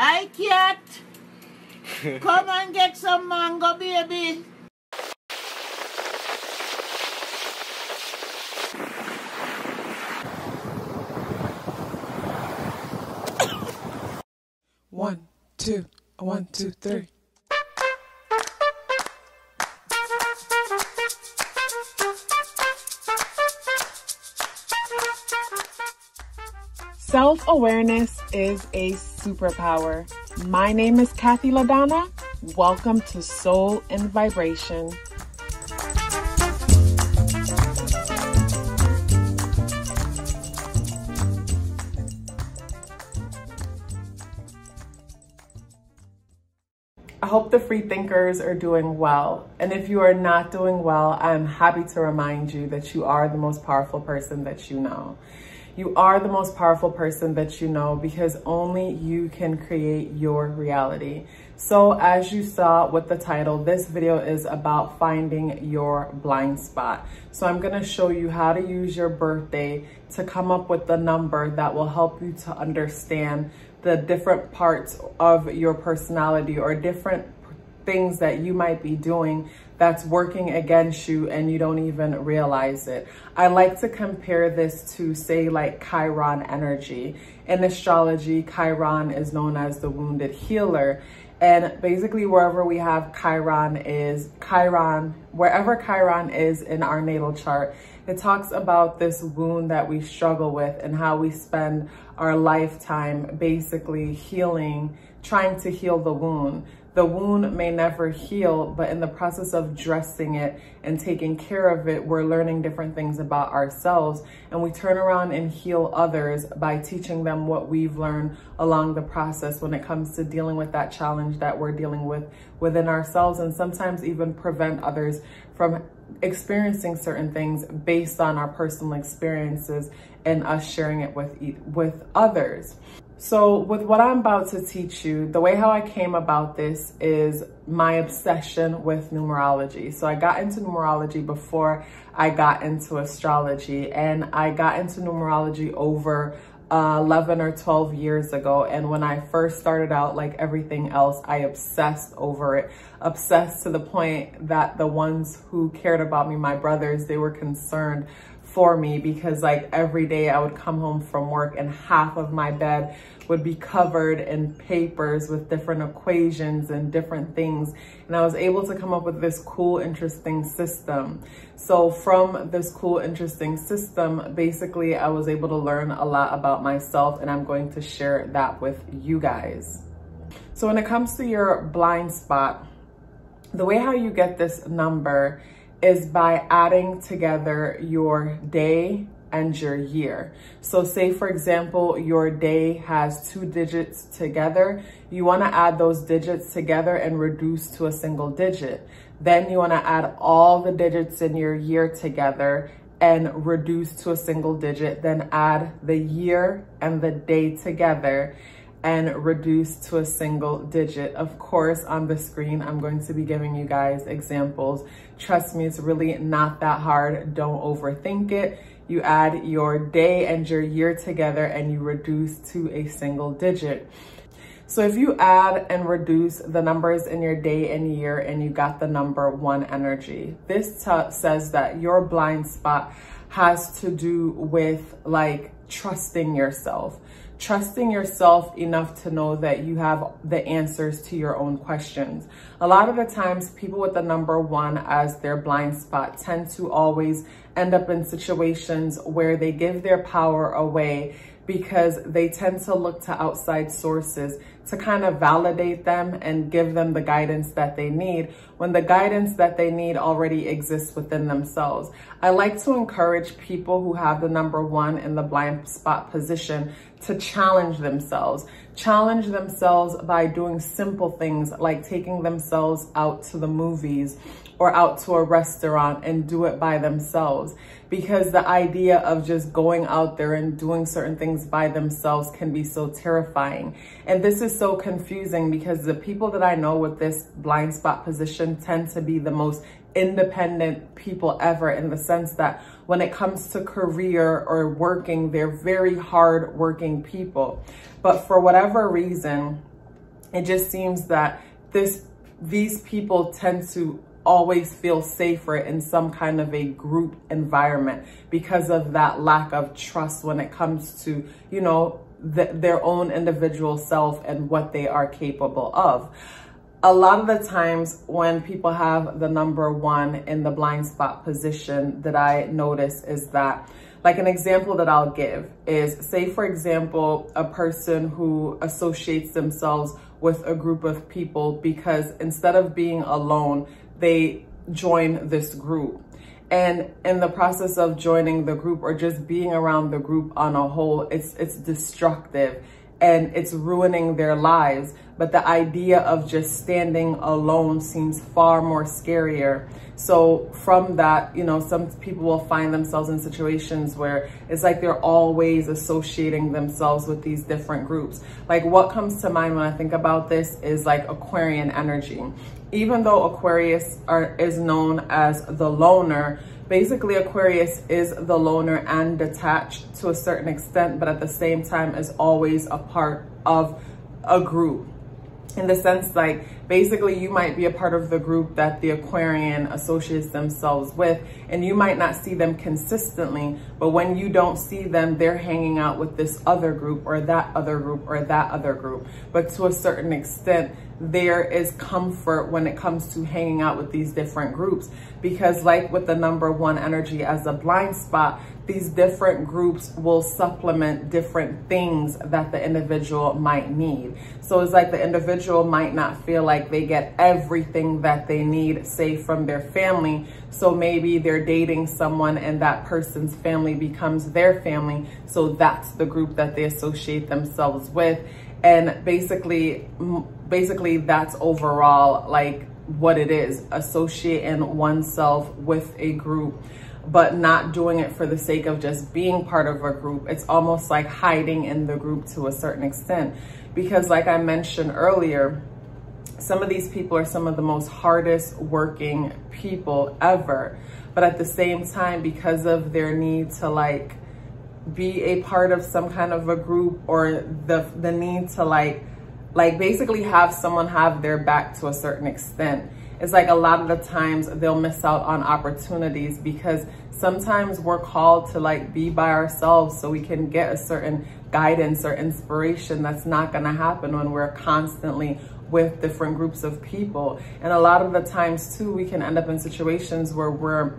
Hi, cat. Come and get some mango, baby. One, two, 1, 2, 3. Self-awareness is a superpower. My name is KathyLaDonna. Welcome to Soul and Vibration. I hope the free thinkers are doing well. And if you are not doing well, I'm happy to remind you that you are the most powerful person that you know. You are the most powerful person that you know because only you can create your reality. So as you saw with the title, this video is about finding your blind spot. So I'm going to show you how to use your birthday to come up with the number that will help you to understand the different parts of your personality or different things that you might be doing that's working against you and you don't even realize it. I like to compare this to, say, like Chiron energy. In astrology, Chiron is known as the wounded healer. And basically wherever we have wherever Chiron is in our natal chart, it talks about this wound that we struggle with and how we spend our lifetime basically healing, trying to heal the wound. The wound may never heal, but in the process of dressing it and taking care of it, we're learning different things about ourselves. And we turn around and heal others by teaching them what we've learned along the process when it comes to dealing with that challenge that we're dealing with within ourselves, and sometimes even prevent others from experiencing certain things based on our personal experiences and us sharing it with others. So with what I'm about to teach you, the way how I came about this is my obsession with numerology. So I got into numerology before I got into astrology, and I got into numerology over 11 or 12 years ago. And when I first started out, like everything else, I obsessed over it, obsessed to the point that the ones who cared about me, my brothers, they were concerned for me because like every day I would come home from work and half of my bed would be covered in papers with different equations and different things. And I was able to come up with this cool, interesting system. So from this cool, interesting system, basically I was able to learn a lot about myself, and I'm going to share that with you guys. So when it comes to your blind spot, the way how you get this number is by adding together your day and your year. So say, for example, your day has 2 digits together. You want to add those digits together and reduce to a single digit. Then you want to add all the digits in your year together and reduce to a single digit. Then add the year and the day together and reduce to a single digit. Of course, on the screen, I'm going to be giving you guys examples. Trust me, it's really not that hard. Don't overthink it. You add your day and your year together and you reduce to a single digit. So if you add and reduce the numbers in your day and year and you got the number 1 energy, this says that your blind spot has to do with like trusting yourself enough to know that you have the answers to your own questions. A lot of the times people with the number 1 as their blind spot tend to always end up in situations where they give their power away because they tend to look to outside sources to kind of validate them and give them the guidance that they need when the guidance that they need already exists within themselves. I like to encourage people who have the number 1 in the blind spot position to challenge themselves by doing simple things like taking themselves out to the movies or out to a restaurant and do it by themselves. Because the idea of just going out there and doing certain things by themselves can be so terrifying. And this is so confusing because the people that I know with this blind spot position tend to be the most independent people ever, in the sense that when it comes to career or working, they're very hard working people. But for whatever reason, it just seems that these people tend to always feel safer in some kind of a group environment because of that lack of trust when it comes to, you know, their own individual self and what they are capable of. A lot of the times when people have the number 1 in the blind spot position, that I notice is that, like, an example that I'll give is, say for example, a person who associates themselves with a group of people because instead of being alone, they join this group. And in the process of joining the group or just being around the group on a whole, it's destructive and it's ruining their lives. But the idea of just standing alone seems far more scarier. So from that, you know, some people will find themselves in situations where it's like they're always associating themselves with these different groups. Like, what comes to mind when I think about this is like Aquarian energy. Even though Aquarius is known as the loner, basically Aquarius is the loner and detached to a certain extent, but at the same time is always a part of a group. In the sense, like, basically you might be a part of the group that the Aquarian associates themselves with, and you might not see them consistently, but when you don't see them, they're hanging out with this other group or that other group or that other group. But to a certain extent, there is comfort when it comes to hanging out with these different groups, because like with the number 1 energy as a blind spot, these different groups will supplement different things that the individual might need. So it's like the individual might not feel like they get everything that they need, say from their family. So maybe they're dating someone and that person's family becomes their family. So that's the group that they associate themselves with. And basically that's overall like what it is, associating oneself with a group, but not doing it for the sake of just being part of a group. It's almost like hiding in the group to a certain extent, because like I mentioned earlier, some of these people are some of the most hardest working people ever, but at the same time, because of their need to like be a part of some kind of a group, or the need to like basically have someone have their back to a certain extent, it's like a lot of the times they'll miss out on opportunities, because sometimes we're called to like be by ourselves so we can get a certain guidance or inspiration that's not going to happen when we're constantly with different groups of people. And a lot of the times too, we can end up in situations where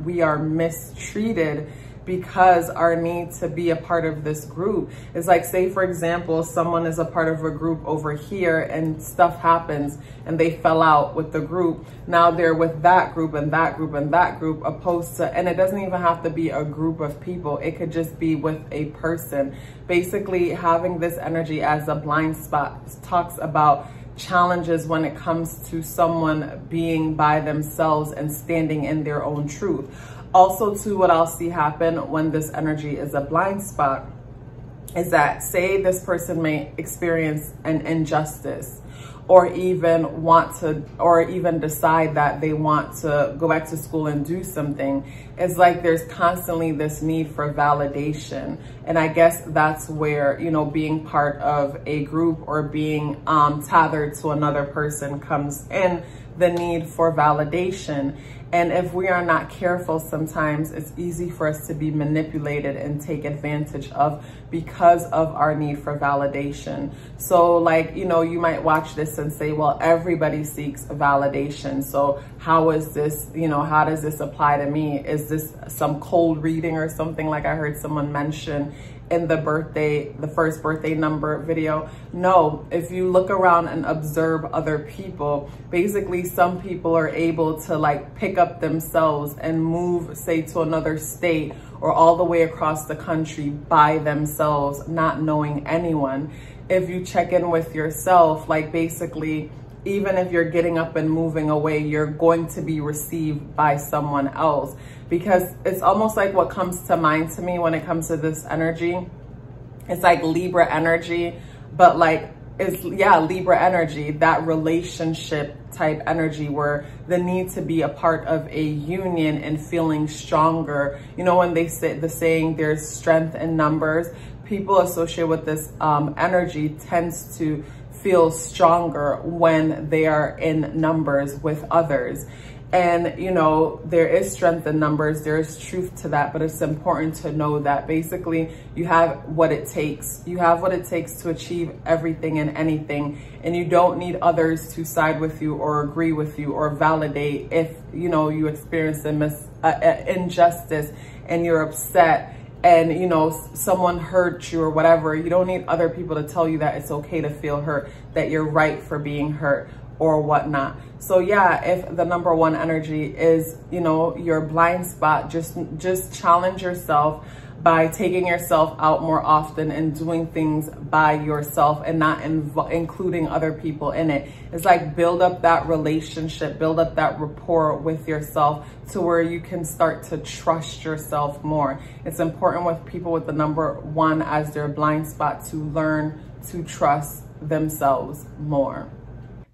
we are mistreated because our need to be a part of this group is like, say for example, someone is a part of a group over here and stuff happens and they fell out with the group. Now they're with that group and that group and that group, opposed to, and it doesn't even have to be a group of people. It could just be with a person. Basically having this energy as a blind spot talks about challenges when it comes to someone being by themselves and standing in their own truth. Also too, what I'll see happen when this energy is a blind spot is that, say this person may experience an injustice, or even decide that they want to go back to school and do something. It's like there's constantly this need for validation. And I guess that's where, you know, being part of a group or being tethered to another person comes in, the need for validation. And if we are not careful, sometimes it's easy for us to be manipulated and take advantage of because of our need for validation. So like, you know, you might watch this and say, well, everybody seeks validation. So how is this, you know, how does this apply to me? Is this some cold reading or something, like I heard someone mention in the first birthday number video? No, if you look around and observe other people, basically some people are able to like pick up themselves and move, say, to another state or all the way across the country by themselves, not knowing anyone. If you check in with yourself, like basically, even if you're getting up and moving away, you're going to be received by someone else. Because it's almost like what comes to mind to me when it comes to this energy, it's like Libra energy, but like, it's, yeah, Libra energy, that relationship type energy where the need to be a part of a union and feeling stronger. You know, when they say the saying, there's strength in numbers, people associated with this energy tends to feel stronger when they are in numbers with others. And, you know, there is strength in numbers. There is truth to that, but it's important to know that basically you have what it takes. You have what it takes to achieve everything and anything. And you don't need others to side with you or agree with you or validate if, you know, you experience injustice and you're upset and, you know, someone hurt you or whatever. You don't need other people to tell you that it's okay to feel hurt, that you're right for being hurt or whatnot. So yeah, if the number one energy is, you know, your blind spot, just challenge yourself by taking yourself out more often and doing things by yourself and not including other people in it. It's like build up that relationship, build up that rapport with yourself to where you can start to trust yourself more. It's important with people with the number one as their blind spot to learn to trust themselves more.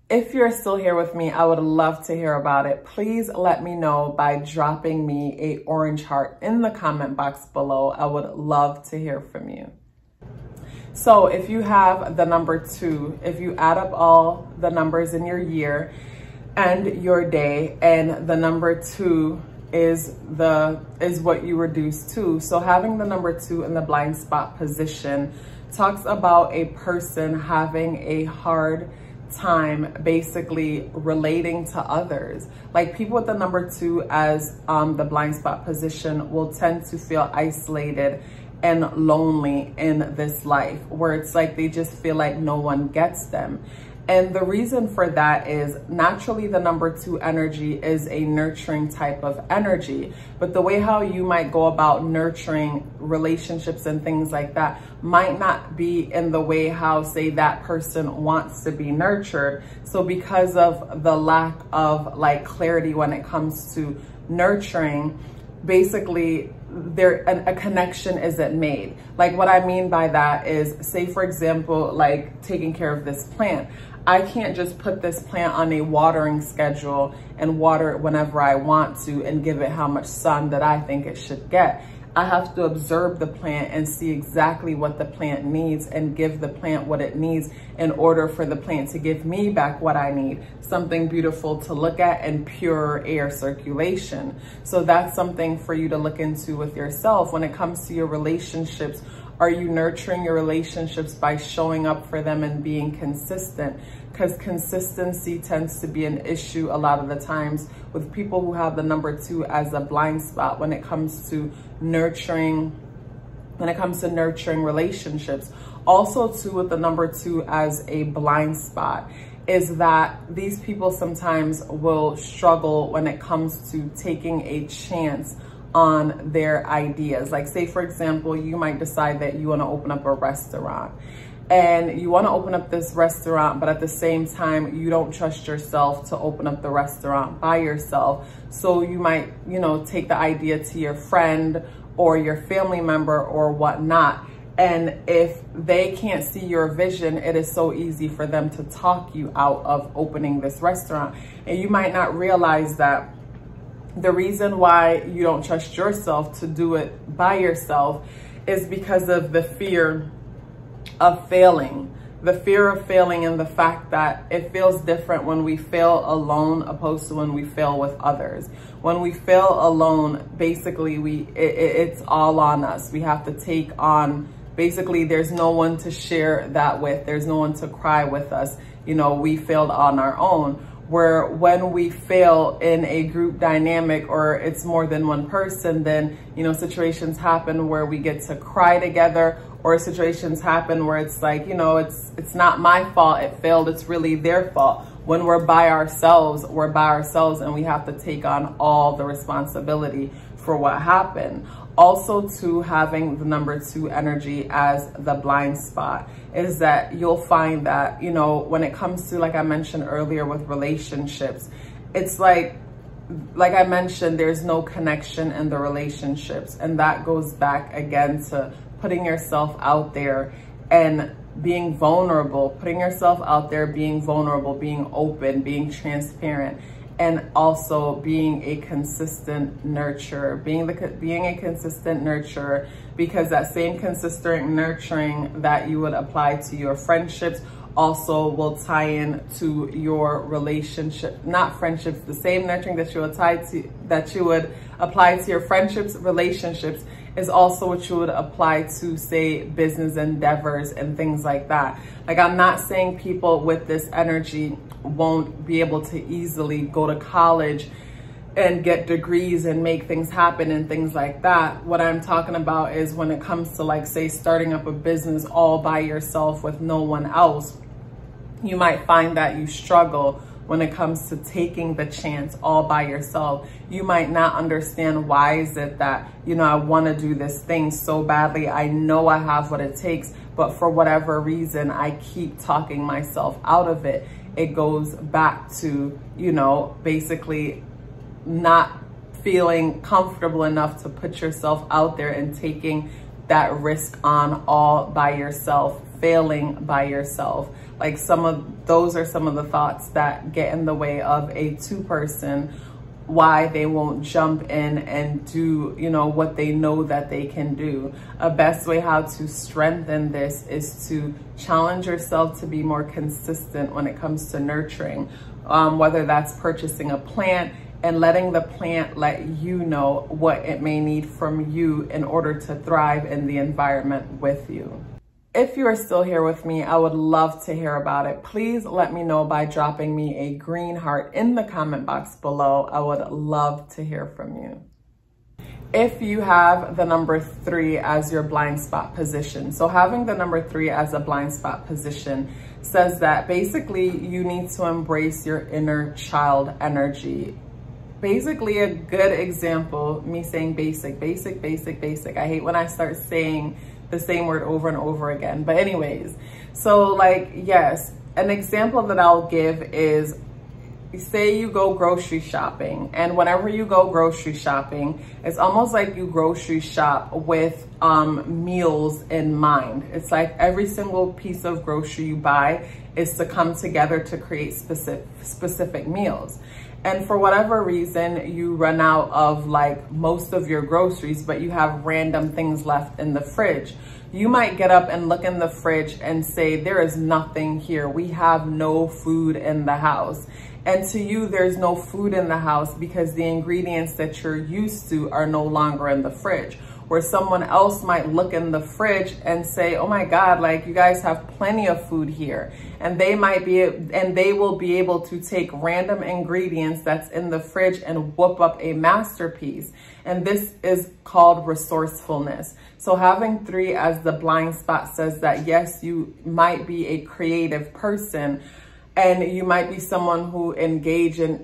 If you're still here with me, I would love to hear about it. Please let me know by dropping me an orange heart in the comment box below. I would love to hear from you. So if you have the number 2, if you add up all the numbers in your year and your day, and the number 2 is what you reduce to. So having the number 2 in the blind spot position talks about a person having a hard time basically relating to others. Like people with the number 2 as the blind spot position will tend to feel isolated and lonely in this life, where it's like they just feel like no one gets them. And the reason for that is naturally the number 2 energy is a nurturing type of energy, but the way how you might go about nurturing relationships and things like that might not be in the way how, say, that person wants to be nurtured. So because of the lack of like clarity when it comes to nurturing, basically a connection isn't made. Like what I mean by that is, say for example, like taking care of this plant. I can't just put this plant on a watering schedule and water it whenever I want to and give it how much sun that I think it should get. I have to observe the plant and see exactly what the plant needs and give the plant what it needs in order for the plant to give me back what I need, something beautiful to look at and pure air circulation. So that's something for you to look into with yourself. When it comes to your relationships, are you nurturing your relationships by showing up for them and being consistent? Because consistency tends to be an issue a lot of the times with people who have the number 2 as a blind spot when it comes to nurturing relationships. Also too, with the number 2 as a blind spot is that these people sometimes will struggle when it comes to taking a chance on their ideas. Like say for example, you might decide that you want to open up a restaurant and you want to open up this restaurant, but at the same time, you don't trust yourself to open up the restaurant by yourself. So you might, you know, take the idea to your friend or your family member or whatnot. And if they can't see your vision, it is so easy for them to talk you out of opening this restaurant. And you might not realize that the reason why you don't trust yourself to do it by yourself is because of the fear of failing. The fear of failing and the fact that it feels different when we fail alone opposed to when we fail with others. When we fail alone, basically it's all on us. We have to take on, basically there's no one to share that with. There's no one to cry with us. You know, we failed on our own. Where when we fail in a group dynamic or it's more than one person, then, you know, situations happen where we get to cry together, or situations happen where it's like, you know, it's not my fault it failed, it's really their fault. When we're by ourselves and we have to take on all the responsibility for what happened. Also too, having the number 2 energy as the blind spot is that you'll find that, you know, when it comes to, like I mentioned earlier with relationships, it's like I mentioned, there's no connection in the relationships. And that goes back again to putting yourself out there and being vulnerable, being open, being transparent. And also being a consistent nurturer, being a consistent nurturer, because that same consistent nurturing that you would apply to your friendships also will tie in to your relationship, not friendships. The same nurturing that you would apply to your friendships, relationships, is also what you would apply to, say, business endeavors and things like that. Like, I'm not saying people with this energy won't be able to easily go to college and get degrees and make things happen and things like that. What I'm talking about is when it comes to, like, say, starting up a business all by yourself with no one else, you might find that you struggle when it comes to taking the chance all by yourself. You might not understand why is it that, you know, I want to do this thing so badly. I know I have what it takes, but for whatever reason, I keep talking myself out of it. It goes back to, you know, basically not feeling comfortable enough to put yourself out there and taking that risk on all by yourself, failing by yourself. Like, those are some of the thoughts that get in the way of a two-person, why they won't jump in and do, you know, what they know that they can do. A best way how to strengthen this is to challenge yourself to be more consistent when it comes to nurturing, whether that's purchasing a plant and letting the plant let you know what it may need from you in order to thrive in the environment with you. If you are still here with me, I would love to hear about it. Please let me know by dropping me a green heart in the comment box below. I would love to hear from you. If you have the number 3 as your blind spot position, so having the number 3 as a blind spot position says that basically you need to embrace your inner child energy. Basically, a good example, me saying basic. I hate when I start saying the same word over and over again. But anyways, so like, yes, an example that I'll give is, say you go grocery shopping, and whenever you go grocery shopping, it's almost like you grocery shop with meals in mind. It's like every single piece of grocery you buy is to come together to create specific meals. And for whatever reason, you run out of like most of your groceries, but you have random things left in the fridge. You might get up and look in the fridge and say, there is nothing here. We have no food in the house. And to you, there's no food in the house because the ingredients that you're used to are no longer in the fridge. Where someone else might look in the fridge and say, oh my God, like you guys have plenty of food here. And they will be able to take random ingredients that's in the fridge and whoop up a masterpiece. And this is called resourcefulness. So having 3 as the blind spot says that, yes, you might be a creative person and you might be someone who engage in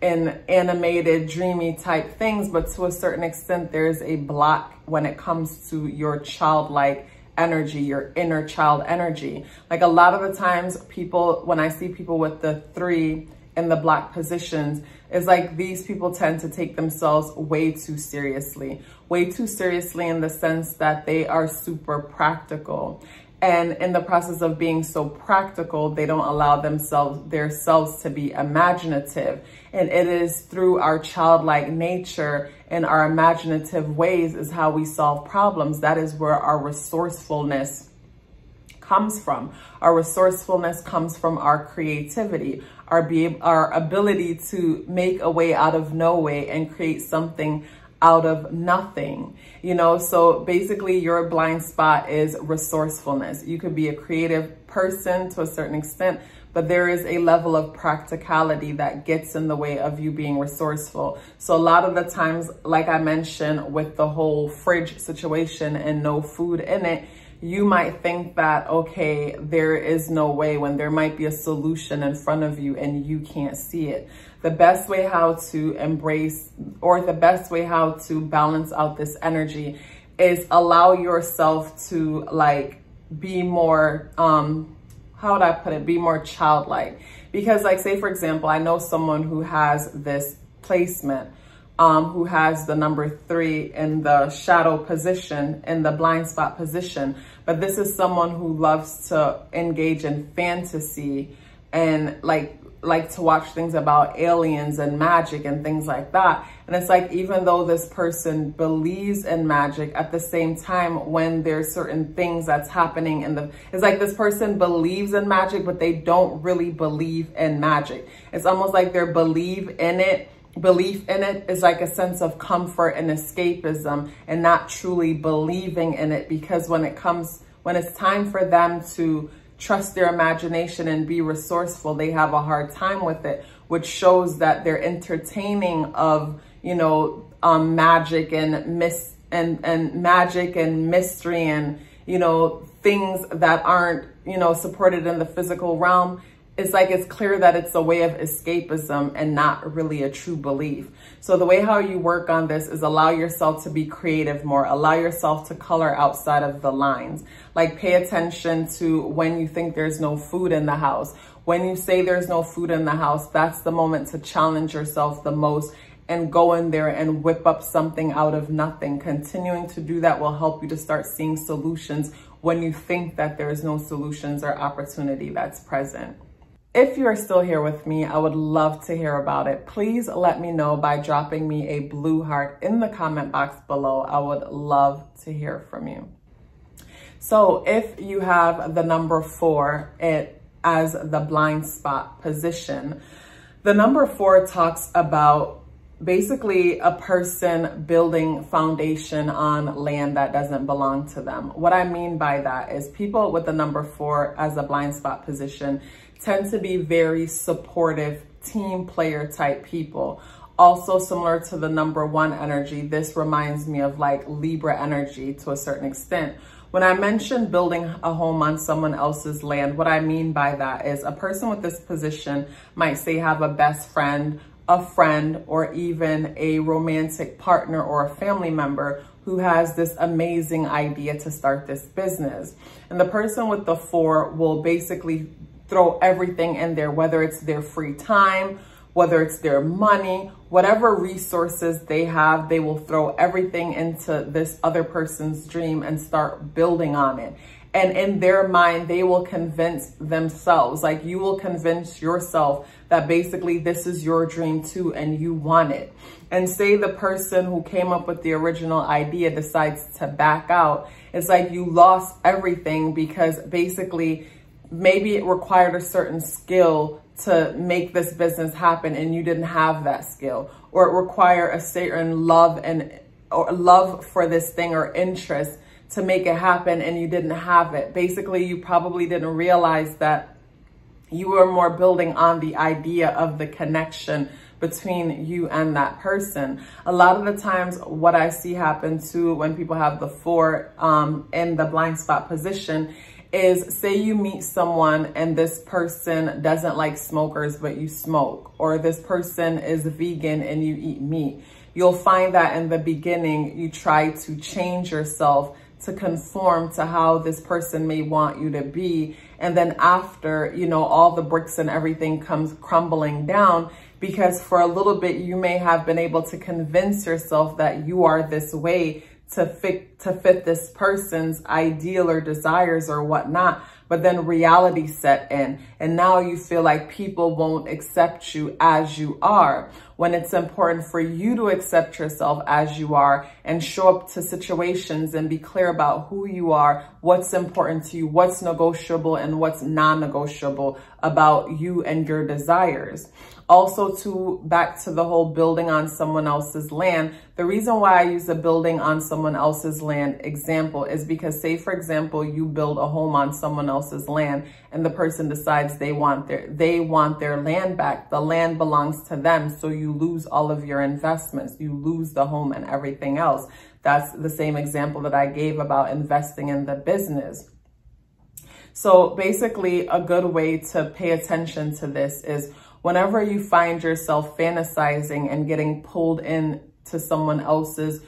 animated, dreamy type things, but to a certain extent, there's a block when it comes to your childlike energy, your inner child energy. Like a lot of the times people, when I see people with the 3 in the block positions, is like these people tend to take themselves way too seriously in the sense that they are super practical. And in the process of being so practical, they don't allow themselves to be imaginative. And it is through our childlike nature and our imaginative ways is how we solve problems. That is where our resourcefulness comes from. Our resourcefulness comes from our creativity, our ability to make a way out of no way and create something out of nothing, you know? So basically your blind spot is resourcefulness. You could be a creative person to a certain extent, but there is a level of practicality that gets in the way of you being resourceful. So a lot of the times, like I mentioned with the whole fridge situation and no food in it, you might think that, okay, there is no way, when there might be a solution in front of you and you can't see it. The best way how to embrace, or the best way how to balance out this energy is allow yourself to like be more, how would I put it? Be more childlike. Because like, say for example, I know someone who has this placement, who has the number 3 in the shadow position, in the blind spot position. But this is someone who loves to engage in fantasy and like to watch things about aliens and magic and things like that. And it's like, even though this person believes in magic, at the same time, when there's certain things that's happening it's like this person believes in magic, but they don't really believe in magic. It's almost like their belief in it is like a sense of comfort and escapism, and not truly believing in it, because when it's time for them to trust their imagination and be resourceful, they have a hard time with it, which shows that they're entertaining of, you know, magic and magic and mystery and, you know, things that aren't, you know, supported in the physical realm. It's like, it's clear that it's a way of escapism and not really a true belief. So the way how you work on this is allow yourself to be creative more, allow yourself to color outside of the lines. Like, pay attention to when you think there's no food in the house. When you say there's no food in the house, that's the moment to challenge yourself the most and go in there and whip up something out of nothing. Continuing to do that will help you to start seeing solutions when you think that there's no solutions or opportunity that's present. If you are still here with me, I would love to hear about it. Please let me know by dropping me a blue heart in the comment box below. I would love to hear from you. So if you have the number 4 as the blind spot position, the number 4 talks about basically a person building foundation on land that doesn't belong to them. What I mean by that is people with the number 4 as a blind spot position tend to be very supportive team player type people. Also similar to the number 1 energy, this reminds me of like Libra energy to a certain extent. When I mention building a home on someone else's land, what I mean by that is a person with this position might say have a best friend, a friend, or even a romantic partner or a family member who has this amazing idea to start this business. And the person with the 4 will basically throw everything in there, whether it's their free time, whether it's their money, whatever resources they have, they will throw everything into this other person's dream and start building on it. And in their mind, they will convince themselves, like you will convince yourself that basically this is your dream too and you want it. And say the person who came up with the original idea decides to back out. It's like you lost everything because basically maybe it required a certain skill to make this business happen and you didn't have that skill, or it required a certain love for this thing or interest to make it happen and you didn't have it. Basically, you probably didn't realize that you were more building on the idea of the connection between you and that person. A lot of the times what I see happen too when people have the 4 in the blind spot position is, say you meet someone and this person doesn't like smokers, but you smoke, or this person is vegan and you eat meat. You'll find that in the beginning, you try to change yourself to conform to how this person may want you to be. And then after, you know, all the bricks and everything comes crumbling down, because for a little bit, you may have been able to convince yourself that you are this way to fit this person's ideal or desires or whatnot. But then reality set in, and now you feel like people won't accept you as you are, when it's important for you to accept yourself as you are and show up to situations and be clear about who you are, what's important to you, what's negotiable and what's non-negotiable about you and your desires. Also, back to the whole building on someone else's land, the reason why I use a building on someone else's land example is because, say, for example, you build a home on someone else's land and the person decides they want their land back. The land belongs to them, so you lose all of your investments. You lose the home and everything else. That's the same example that I gave about investing in the business. So basically, a good way to pay attention to this is whenever you find yourself fantasizing and getting pulled in to someone else's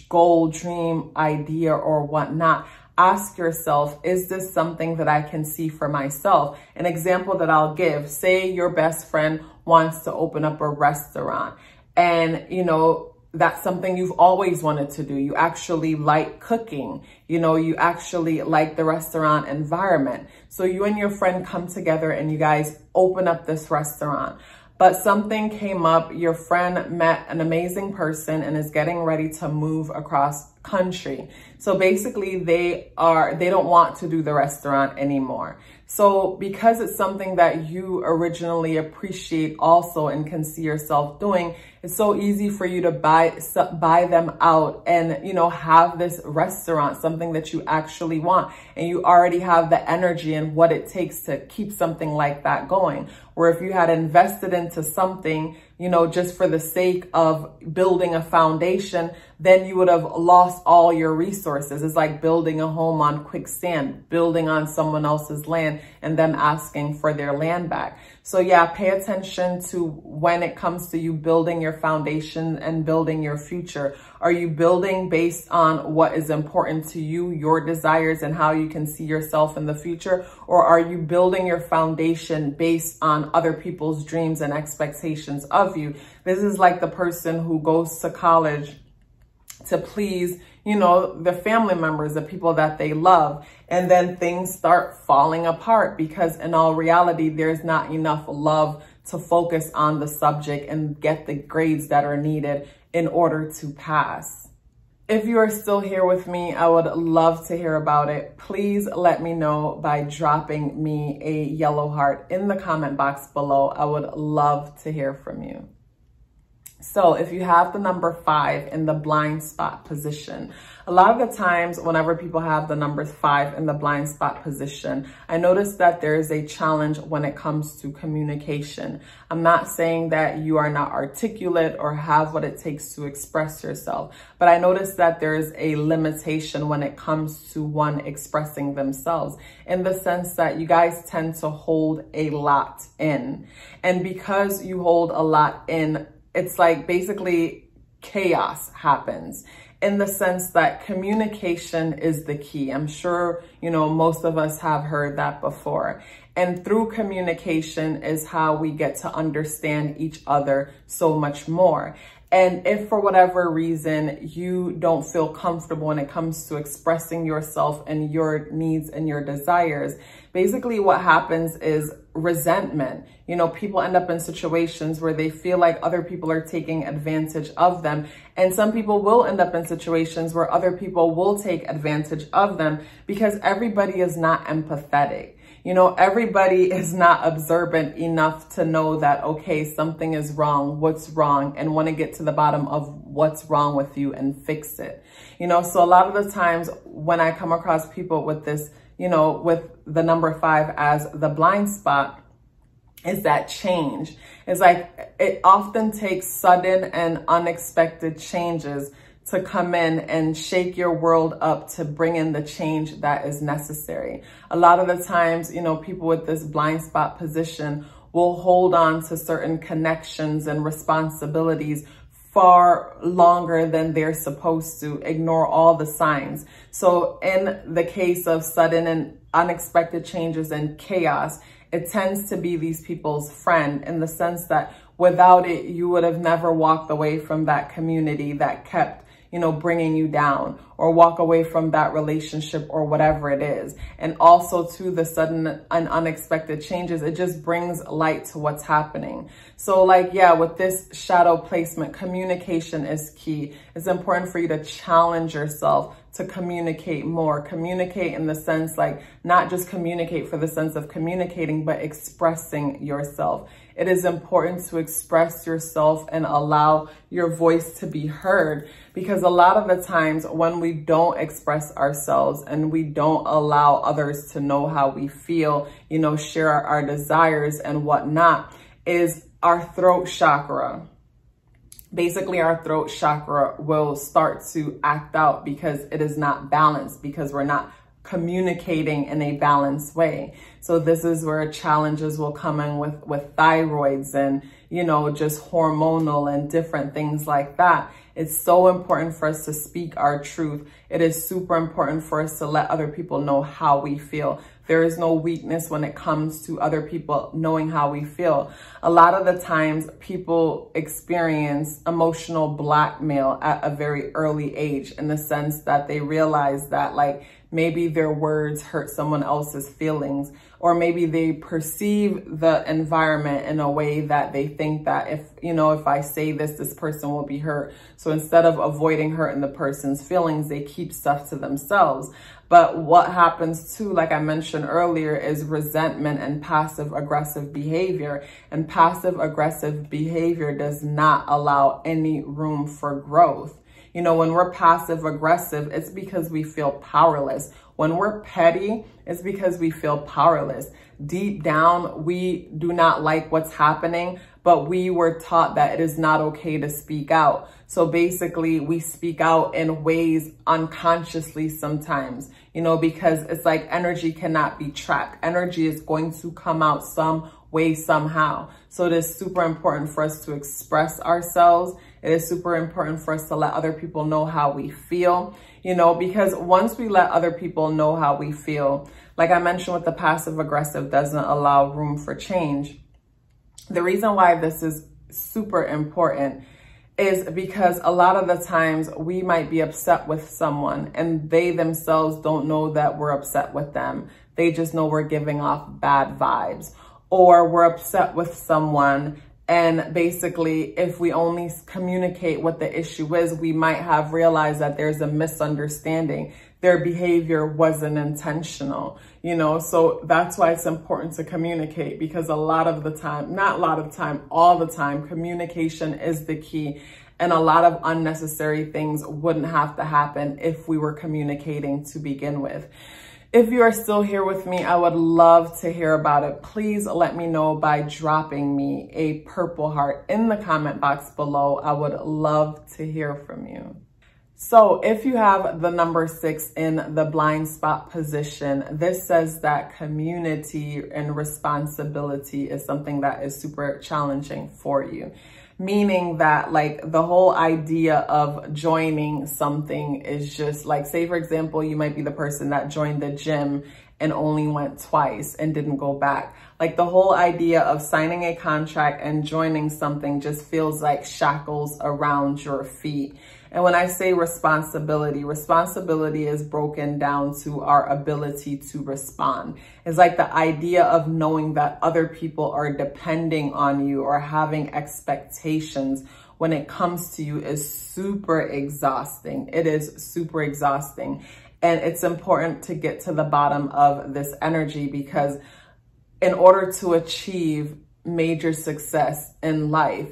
goal, dream, idea, or whatnot, ask yourself, is this something that I can see for myself? An example that I'll give, say your best friend wants to open up a restaurant and, you know, that's something you've always wanted to do. You actually like cooking, you know, you actually like the restaurant environment. So you and your friend come together and you guys open up this restaurant. But something came up, your friend met an amazing person and is getting ready to move across country. So basically they don't want to do the restaurant anymore. So because it's something that you originally appreciate also and can see yourself doing, it's so easy for you to buy them out and, you know, have this restaurant, something that you actually want. And you already have the energy and what it takes to keep something like that going. Where if you had invested into something, you know, just for the sake of building a foundation, then you would have lost all your resources. It's like building a home on quicksand, building on someone else's land and them asking for their land back. So yeah, pay attention to when it comes to you building your foundation and building your future. Are you building based on what is important to you, your desires, and how you can see yourself in the future? Or are you building your foundation based on other people's dreams and expectations of you? This is like the person who goes to college to please, you know, the family members, the people that they love. And then things start falling apart because in all reality, there's not enough love to focus on the subject and get the grades that are needed in order to pass. If you are still here with me, I would love to hear about it. Please let me know by dropping me a yellow heart in the comment box below. I would love to hear from you. So if you have the number 5 in the blind spot position, a lot of the times whenever people have the number 5 in the blind spot position, I notice that there is a challenge when it comes to communication. I'm not saying that you are not articulate or have what it takes to express yourself, but I notice that there is a limitation when it comes to one expressing themselves, in the sense that you guys tend to hold a lot in. And because you hold a lot in, it's like basically chaos happens, in the sense that communication is the key. I'm sure, you know, most of us have heard that before. And through communication is how we get to understand each other so much more. And if for whatever reason you don't feel comfortable when it comes to expressing yourself and your needs and your desires, basically what happens is resentment. You know, people end up in situations where they feel like other people are taking advantage of them. And some people will end up in situations where other people will take advantage of them because everybody is not empathetic. You know, everybody is not observant enough to know that, okay, something is wrong, what's wrong, and want to get to the bottom of what's wrong with you and fix it. You know, so a lot of the times when I come across people with this, you know, with the number 5 as the blind spot, is that change. It's like it often takes sudden and unexpected changes to come in and shake your world up to bring in the change that is necessary. A lot of the times, you know, people with this blind spot position will hold on to certain connections and responsibilities far longer than they're supposed to, ignore all the signs. So in the case of sudden and unexpected changes and chaos, it tends to be these people's friend, in the sense that without it, you would have never walked away from that community that kept, you know, bringing you down, or walk away from that relationship or whatever it is. And also to the sudden and unexpected changes, it just brings light to what's happening. So like, yeah, with this shadow placement, communication is key. It's important for you to challenge yourself to communicate more. Communicate in the sense, like, not just communicate for the sense of communicating, but expressing yourself. It is important to express yourself and allow your voice to be heard, because a lot of the times when we don't express ourselves and we don't allow others to know how we feel, you know, share our desires and whatnot, is our throat chakra. Basically, our throat chakra will start to act out because it is not balanced, because we're not communicating in a balanced way. So this is where challenges will come in with thyroids and, you know, just hormonal and different things like that. It's so important for us to speak our truth. It is super important for us to let other people know how we feel. There is no weakness when it comes to other people knowing how we feel. A lot of the times people experience emotional blackmail at a very early age, in the sense that they realize that like maybe their words hurt someone else's feelings, or maybe they perceive the environment in a way that they think that if I say this person will be hurt. So instead of avoiding hurting the person's feelings, they keep stuff to themselves. But what happens too, like I mentioned earlier, is resentment and passive aggressive behavior. And passive aggressive behavior does not allow any room for growth. You know, when we're passive aggressive, it's because we feel powerless. When we're petty, it's because we feel powerless. Deep down, we do not like what's happening, but we were taught that it is not okay to speak out. So basically, we speak out in ways unconsciously sometimes, because it's like energy cannot be tracked. Energy is going to come out some way, somehow. So it is super important for us to express ourselves. It is super important for us to let other people know how we feel, because once we let other people know how we feel, like I mentioned with the passive aggressive, doesn't allow room for change. The reason why this is super important is because a lot of the times we might be upset with someone and they themselves don't know that we're upset with them. They just know we're giving off bad vibes. Or we're upset with someone, and basically if we only communicate what the issue is, we might have realized that there's a misunderstanding. Their behavior wasn't intentional, so that's why it's important to communicate, because all the time, communication is the key. And a lot of unnecessary things wouldn't have to happen if we were communicating to begin with. If you are still here with me, I would love to hear about it. Please let me know by dropping me a purple heart in the comment box below. I would love to hear from you. So if you have the number 6 in the blind spot position, this says that community and responsibility is something that is super challenging for you. Meaning that like the whole idea of joining something is just like, say for example, you might be the person that joined the gym and only went twice and didn't go back. Like the whole idea of signing a contract and joining something just feels like shackles around your feet. And when I say responsibility is broken down to our ability to respond. It's like the idea of knowing that other people are depending on you or having expectations when it comes to you is super exhausting. It is super exhausting. And it's important to get to the bottom of this energy, because in order to achieve major success in life,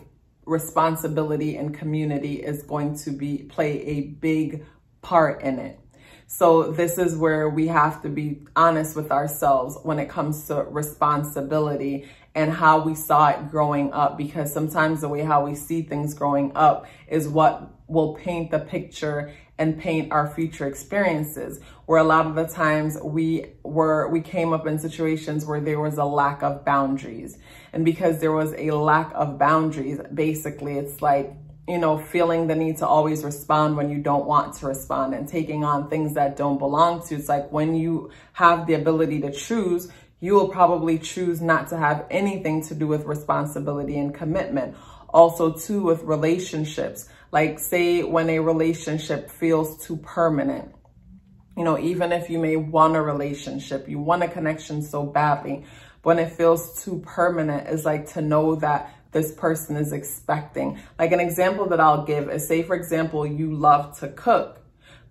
responsibility and community is going to play a big part in it. So this is where we have to be honest with ourselves when it comes to responsibility and how we saw it growing up, because sometimes the way how we see things growing up is what will paint the picture and paint our future experiences, where a lot of the times we came up in situations where there was a lack of boundaries. And because there was a lack of boundaries, basically it's like, feeling the need to always respond when you don't want to respond and taking on things that don't belong to. It's like when you have the ability to choose, you will probably choose not to have anything to do with responsibility and commitment. Also too with relationships, like say when a relationship feels too permanent, even if you may want a relationship, you want a connection so badly, when it feels too permanent, is like to know that this person is expecting. Like an example that I'll give is, say for example, you love to cook,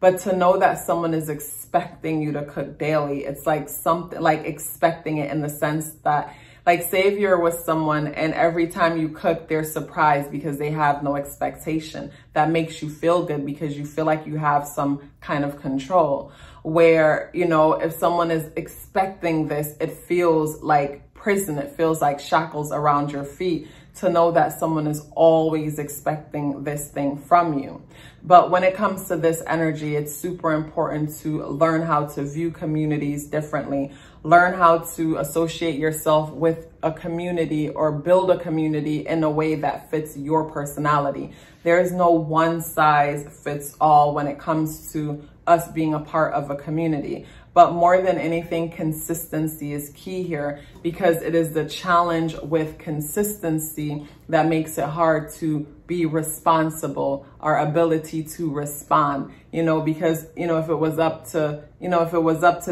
but to know that someone is expecting you to cook daily, it's like something like expecting it in the sense that, like say if you're with someone and every time you cook, they're surprised because they have no expectation. That makes you feel good because you feel like you have some kind of control. Where, if someone is expecting this, it feels like prison. It feels like shackles around your feet to know that someone is always expecting this thing from you. But when it comes to this energy, it's super important to learn how to view communities differently. Learn how to associate yourself with a community or build a community in a way that fits your personality. There is no one size fits all when it comes to us being a part of a community. But more than anything, consistency is key here, because it is the challenge with consistency that makes it hard to be responsible, our ability to respond, because, if it was up to,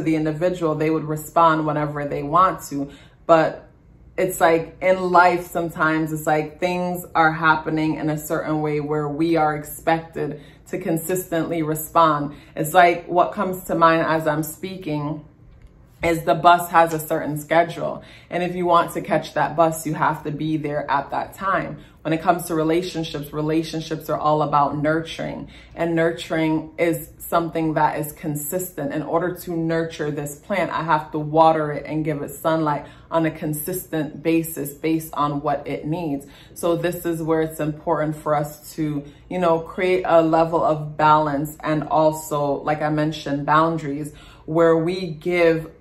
the individual, they would respond whenever they want to. But it's like in life, sometimes it's like things are happening in a certain way where we are expected to consistently respond. It's like what comes to mind as I'm speaking is the bus has a certain schedule. And if you want to catch that bus, you have to be there at that time. When it comes to relationships are all about nurturing. And nurturing is something that is consistent. In order to nurture this plant, I have to water it and give it sunlight on a consistent basis based on what it needs. So this is where it's important for us to, create a level of balance, and also, like I mentioned, boundaries, where we give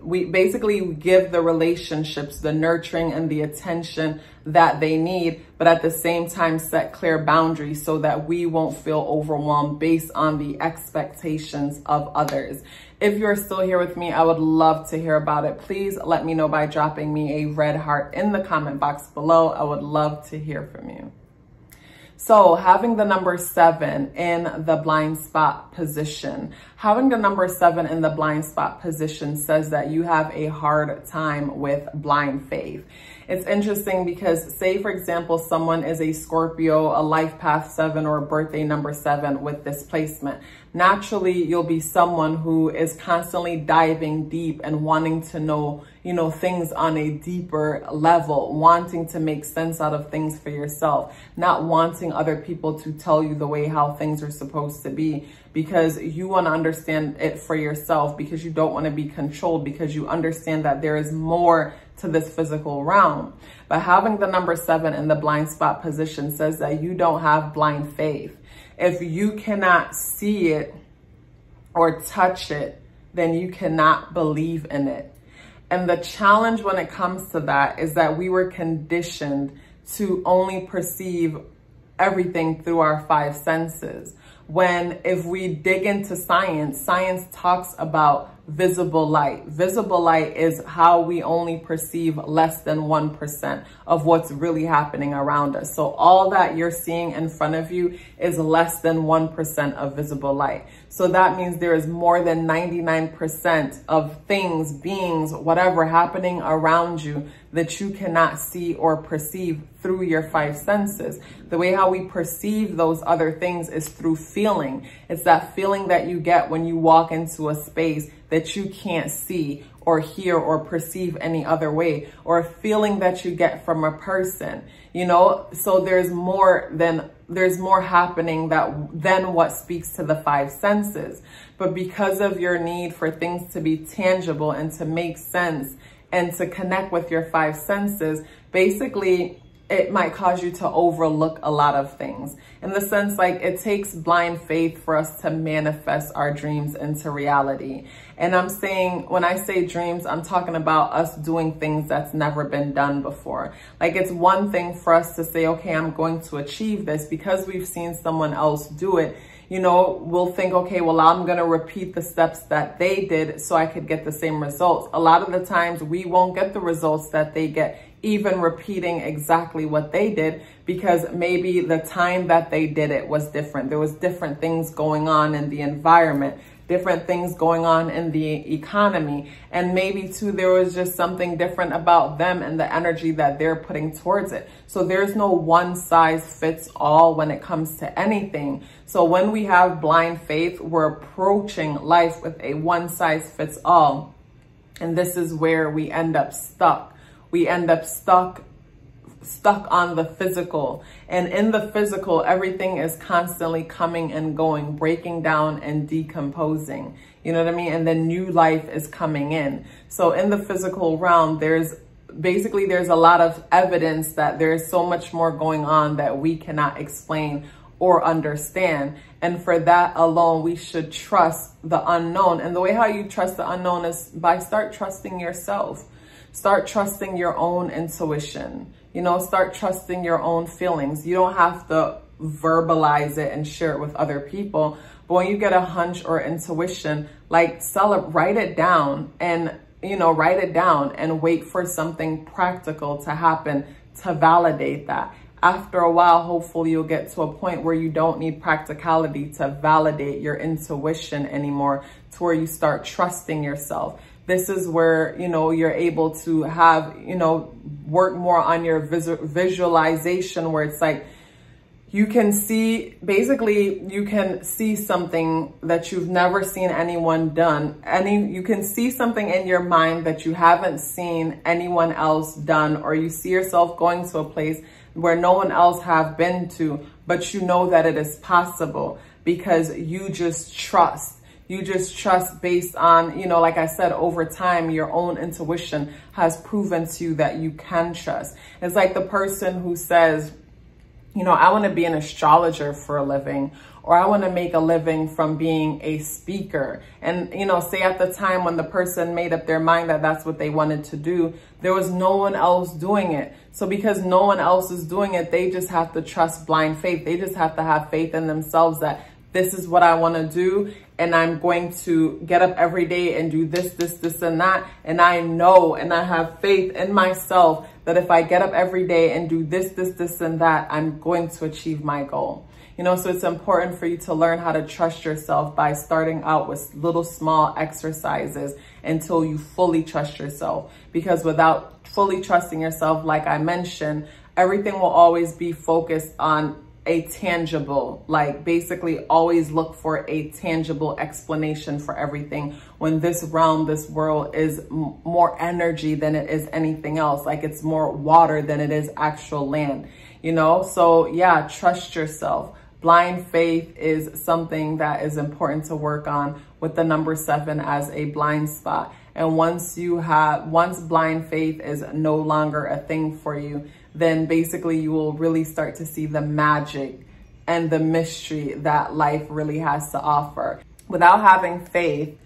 we basically give the relationships the nurturing and the attention that they need, but at the same time set clear boundaries so that we won't feel overwhelmed based on the expectations of others. If you're still here with me, I would love to hear about it. Please let me know by dropping me a red heart in the comment box below. I would love to hear from you. So having the number 7 in the blind spot position, having the number 7 in the blind spot position says that you have a hard time with blind faith. It's interesting because, say, for example, someone is a Scorpio, a life path 7, or a birthday number 7 with this placement. Naturally, you'll be someone who is constantly diving deep and wanting to know, things on a deeper level, wanting to make sense out of things for yourself, not wanting other people to tell you the way how things are supposed to be, because you want to understand it for yourself, because you don't want to be controlled, because you understand that there is more to this physical realm. But having the number 7 in the blind spot position says that you don't have blind faith. If you cannot see it or touch it, then you cannot believe in it. And the challenge when it comes to that is that we were conditioned to only perceive everything through our 5 senses. When if we dig into science talks about visible light. Visible light is how we only perceive less than 1% of what's really happening around us. So all that you're seeing in front of you is less than 1% of visible light. So that means there is more than 99% of things, beings, whatever happening around you that you cannot see or perceive through your 5 senses. The way how we perceive those other things is through feeling. It's that feeling that you get when you walk into a space that you can't see or hear or perceive any other way, or a feeling that you get from a person, so there's more happening than what speaks to the 5 senses. But because of your need for things to be tangible and to make sense and to connect with your 5 senses, basically it might cause you to overlook a lot of things. In the sense, like, it takes blind faith for us to manifest our dreams into reality. And I'm saying, when I say dreams, I'm talking about us doing things that's never been done before. Like, it's one thing for us to say, okay, I'm going to achieve this because we've seen someone else do it. We'll think, okay, well, I'm going to repeat the steps that they did so I could get the same results. A lot of the times we won't get the results that they get, even repeating exactly what they did, because maybe the time that they did it was different. There was different things going on in the environment, different things going on in the economy. And maybe too, there was just something different about them and the energy that they're putting towards it. So there's no one size fits all when it comes to anything. So when we have blind faith, we're approaching life with a one size fits all. And this is where we end up stuck. We end up stuck on the physical. And in the physical, everything is constantly coming and going, breaking down and decomposing. You know what I mean? And then new life is coming in. So in the physical realm, there's a lot of evidence that there's so much more going on that we cannot explain or understand. And for that alone, we should trust the unknown. And the way how you trust the unknown is by start trusting yourself. Start trusting your own intuition, start trusting your own feelings. You don't have to verbalize it and share it with other people, But when you get a hunch or intuition, like write it down and, you know, write it down and wait for something practical to happen to validate that. After a while, hopefully you'll get to a point where you don't need practicality to validate your intuition anymore, to where you start trusting yourself. This is where, you know, you're able to have, you know, work more on your visualization, where it's like, you can see, basically, you can see something that you've never seen anyone done. You can see something in your mind that you haven't seen anyone else done, or you see yourself going to a place where no one else have been to, but you know that it is possible because you just trust. You just trust based on, you know, like I said, over time, your own intuition has proven to you that you can trust. It's like the person who says, you know, I want to be an astrologer for a living, or I want to make a living from being a speaker. And, you know, say at the time when the person made up their mind that that's what they wanted to do, there was no one else doing it. So because no one else is doing it, they just have to trust blind faith. They just have to have faith in themselves that this is what I want to do. And I'm going to get up every day and do this, this, this, and that. And I know, and I have faith in myself that if I get up every day and do this, this, this, and that, I'm going to achieve my goal. You know, so it's important for you to learn how to trust yourself by starting out with little small exercises until you fully trust yourself. Because without fully trusting yourself, like I mentioned, everything will always be focused on a tangible, like basically always look for a tangible explanation for everything, when this realm, this world is more energy than it is anything else. Like it's more water than it is actual land, you know? So yeah, trust yourself. Blind faith is something that is important to work on with the number 7 as a blind spot. And once blind faith is no longer a thing for you, then basically you will really start to see the magic and the mystery that life really has to offer. Without having faith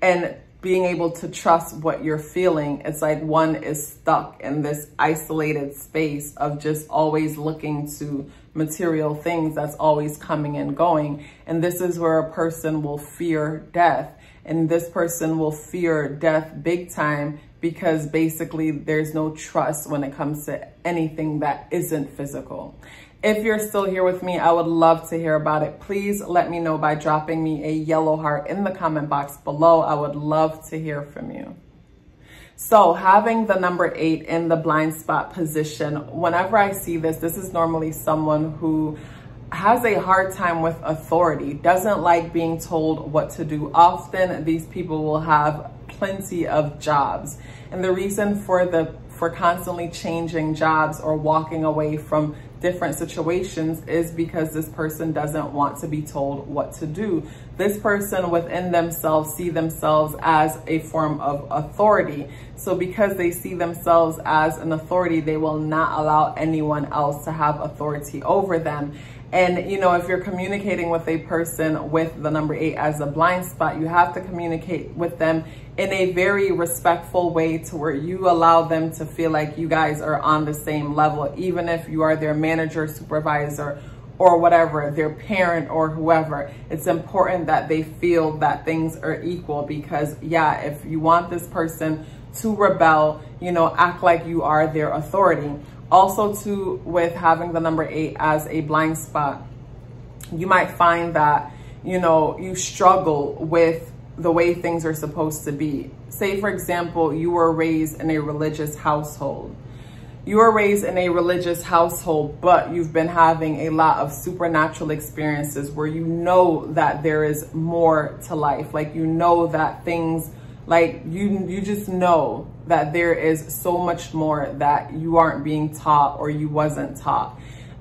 and being able to trust what you're feeling, it's like one is stuck in this isolated space of just always looking to material things that's always coming and going. And this is where a person will fear death. And this person will fear death big time, because basically there's no trust when it comes to anything that isn't physical. If you're still here with me, I would love to hear about it. Please let me know by dropping me a yellow heart in the comment box below. I would love to hear from you. So having the number 8 in the blind spot position, whenever I see this, this is normally someone who has a hard time with authority, doesn't like being told what to do. Often these people will have plenty of jobs. And the reason for constantly changing jobs or walking away from different situations is because this person doesn't want to be told what to do. This person within themselves see themselves as a form of authority. So because they see themselves as an authority, they will not allow anyone else to have authority over them. And, you know, if you're communicating with a person with the number 8 as a blind spot, you have to communicate with them in a very respectful way, to where you allow them to feel like you guys are on the same level, even if you are their manager, supervisor, or whatever, their parent or whoever. It's important that they feel that things are equal, because yeah, if you want this to rebel, you know, act like you are their authority. Also too, with having the number 8 as a blind spot, you might find that, you know, you struggle with the way things are supposed to be. Say, for example, you were raised in a religious household. You were raised in a religious household, but you've been having a lot of supernatural experiences where you know that there is more to life. Like, you know that things, like you just know that there is so much more that you aren't being taught or you wasn't taught.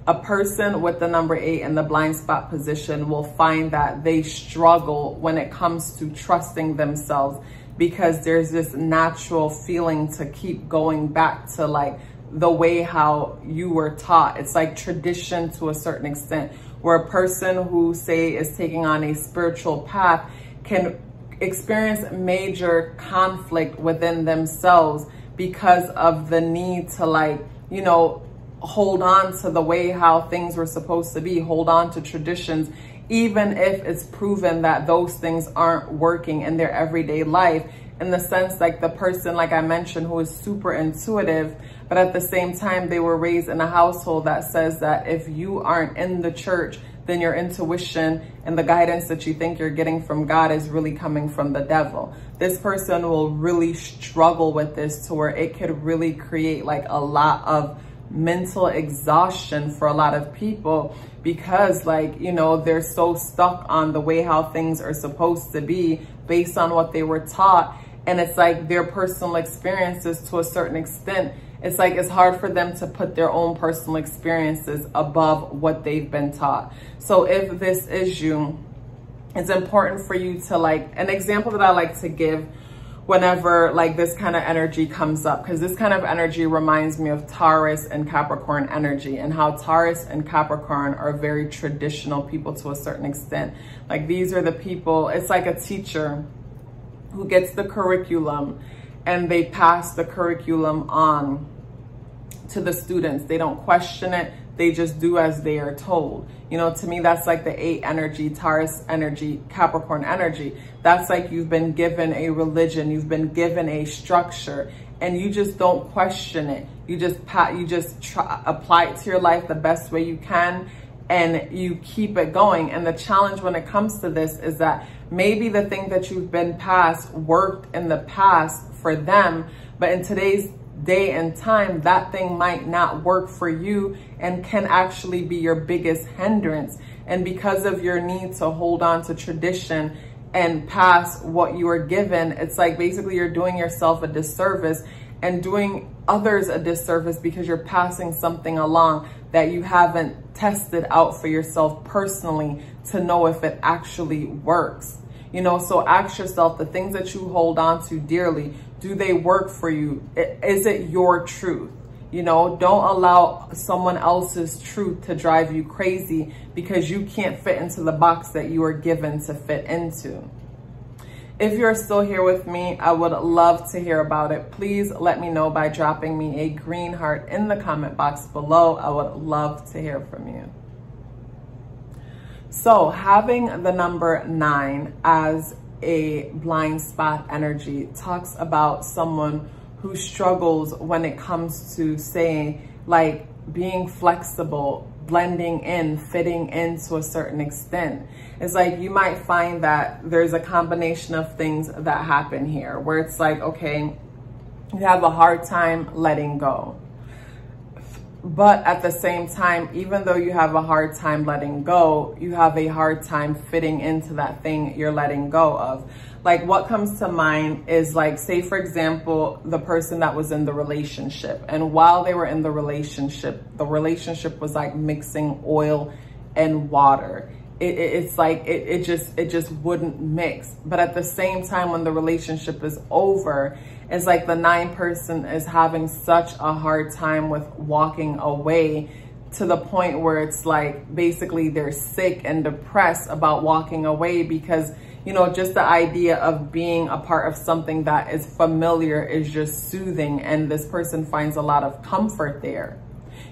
A person with the number 8 in the blind spot position will find that they struggle when it comes to trusting themselves, because there's this natural feeling to keep going back to like the way how you were taught. It's like tradition to a certain extent, where a person who, say, is taking on a spiritual path can experience major conflict within themselves because of the need to, like, you know, hold on to the way how things were supposed to be, hold on to traditions, even if it's proven that those things aren't working in their everyday life. In the sense, like the person, like I mentioned, who is super intuitive, but at the same time, they were raised in a household that says that if you aren't in the church, then your intuition and the guidance that you think you're getting from God is really coming from the devil. This person will really struggle with this to where it could really create like a lot of mental exhaustion for a lot of people, because like, you know, they're so stuck on the way how things are supposed to be based on what they were taught. And it's like their personal experiences to a certain extent, it's like it's hard for them to put their own personal experiences above what they've been taught. So if this is you, it's important for you to, like, an example that I like to give whenever like this kind of energy comes up, because this kind of energy reminds me of Taurus and Capricorn energy, and how Taurus and Capricorn are very traditional people to a certain extent. Like these are the people, it's like a teacher who gets the curriculum and they pass the curriculum on to the students. They don't question it. They just do as they are told. You know, to me, that's like the 8 energy, Taurus energy, Capricorn energy. That's like you've been given a religion, you've been given a structure, and you just don't question it. You just apply it to your life the best way you can, and you keep it going. And the challenge when it comes to this is that maybe the thing that you've been past worked in the past for them, but in today's day and time, that thing might not work for you and can actually be your biggest hindrance. And because of your need to hold on to tradition and pass what you were given, it's like basically you're doing yourself a disservice and doing others a disservice, because you're passing something along that you haven't tested out for yourself personally to know if it actually works. You know, so ask yourself, the things that you hold on to dearly, do they work for you? Is it your truth? You know, don't allow someone else's truth to drive you crazy because you can't fit into the box that you are given to fit into. If you're still here with me, I would love to hear about it. Please let me know by dropping me a green heart in the comment box below. I would love to hear from you. So having the number 9 as a blind spot energy talks about someone who struggles when it comes to, say, like being flexible, blending in, fitting in to a certain extent. It's like you might find that there's a combination of things that happen here where it's like, okay, you have a hard time letting go. But at the same time, even though you have a hard time letting go, you have a hard time fitting into that thing you're letting go of. Like what comes to mind is like, say for example, the person that was in the relationship, and while they were in the relationship was like mixing oil and water. It's like, it just wouldn't mix. But at the same time, when the relationship is over, it's like the 9 person is having such a hard time with walking away, to the point where it's like, basically they're sick and depressed about walking away, because, you know, just the idea of being a part of something that is familiar is just soothing. And this person finds a lot of comfort there.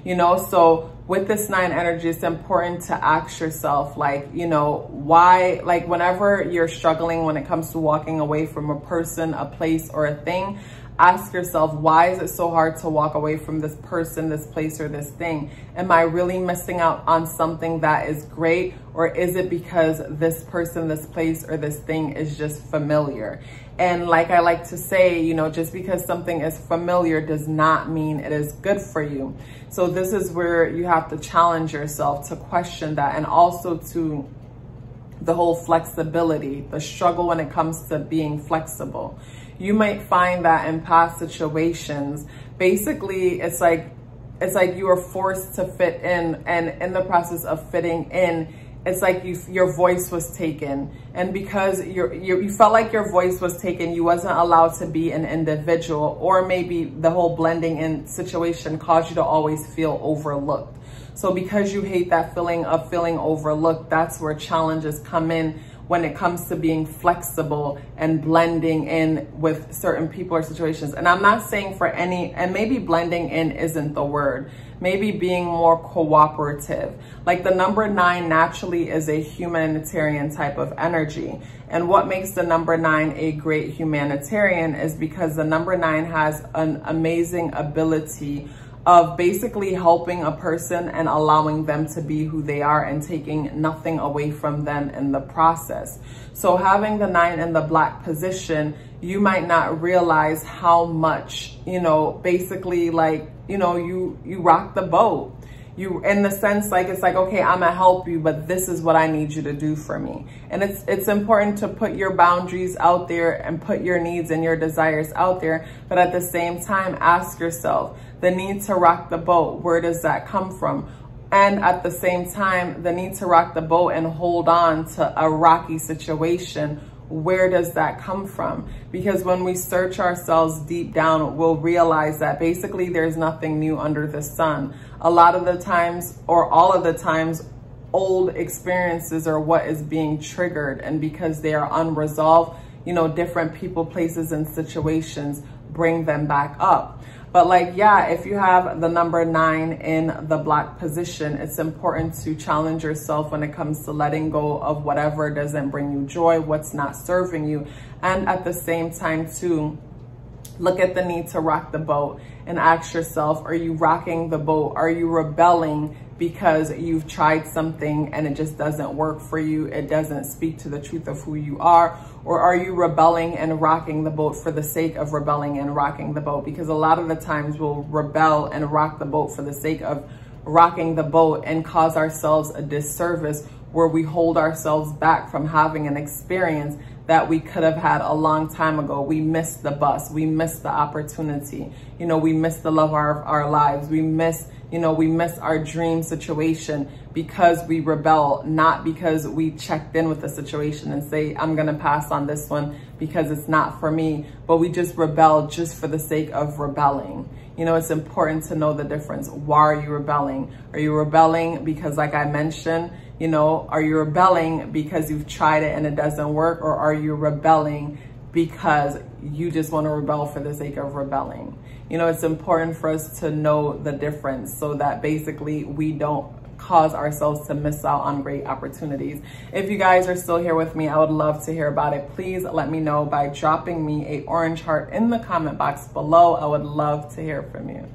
You know, so with this 9 energy, it's important to ask yourself, like, you know, why, like whenever you're struggling when it comes to walking away from a person, a place, or a thing, ask yourself, why is it so hard to walk away from this person, this place, or this thing? Am I really missing out on something that is great? Or is it because this person, this place, or this thing is just familiar? And like I like to say, you know, just because something is familiar does not mean it is good for you. So this is where you have to challenge yourself to question that, and also to the whole flexibility, the struggle when it comes to being flexible. You might find that in past situations, basically it's like you are forced to fit in, and in the process of fitting in, it's like your voice was taken. And because you felt like your voice was taken, you wasn't allowed to be an individual, or maybe the whole blending in situation caused you to always feel overlooked. So because you hate that feeling of feeling overlooked, that's where challenges come in when it comes to being flexible and blending in with certain people or situations. And I'm not saying for any, and maybe blending in isn't the word, maybe being more cooperative. Like the number 9 naturally is a humanitarian type of energy. And what makes the number 9 a great humanitarian is because the number 9 has an amazing ability of basically helping a person and allowing them to be who they are and taking nothing away from them in the process. So having the 9 in the black position, you might not realize how much, you know, basically like, you know, you rock the boat. You, in the sense, like, it's like, okay, I'm gonna help you, but this is what I need you to do for me. And it's important to put your boundaries out there and put your needs and your desires out there. But at the same time, ask yourself, the need to rock the boat, where does that come from? And at the same time, the need to rock the boat and hold on to a rocky situation, where does that come from? Because when we search ourselves deep down, we'll realize that basically there's nothing new under the sun. A lot of the times, or all of the times, old experiences are what is being triggered. And because they are unresolved, you know, different people, places, and situations bring them back up. But like, yeah, if you have the number 9 in the black position, it's important to challenge yourself when it comes to letting go of whatever doesn't bring you joy, what's not serving you. And at the same time too, look at the need to rock the boat and ask yourself, are you rocking the boat? Are you rebelling because you've tried something and it just doesn't work for you? It doesn't speak to the truth of who you are? Or are you rebelling and rocking the boat for the sake of rebelling and rocking the boat? Because a lot of the times we'll rebel and rock the boat for the sake of rocking the boat and cause ourselves a disservice, where we hold ourselves back from having an experience that we could have had a long time ago. We missed the bus. We missed the opportunity. You know, we missed the love of our lives. We miss, you know, we miss our dream situation because we rebel, not because we checked in with the situation and say, I'm going to pass on this one because it's not for me. But we just rebel just for the sake of rebelling. You know, it's important to know the difference. Why are you rebelling? Are you rebelling because, like I mentioned, you know, are you rebelling because you've tried it and it doesn't work? Or are you rebelling because you just want to rebel for the sake of rebelling? You know, it's important for us to know the difference so that basically we don't cause ourselves to miss out on great opportunities. If you guys are still here with me, I would love to hear about it. Please let me know by dropping me an orange heart in the comment box below. I would love to hear from you.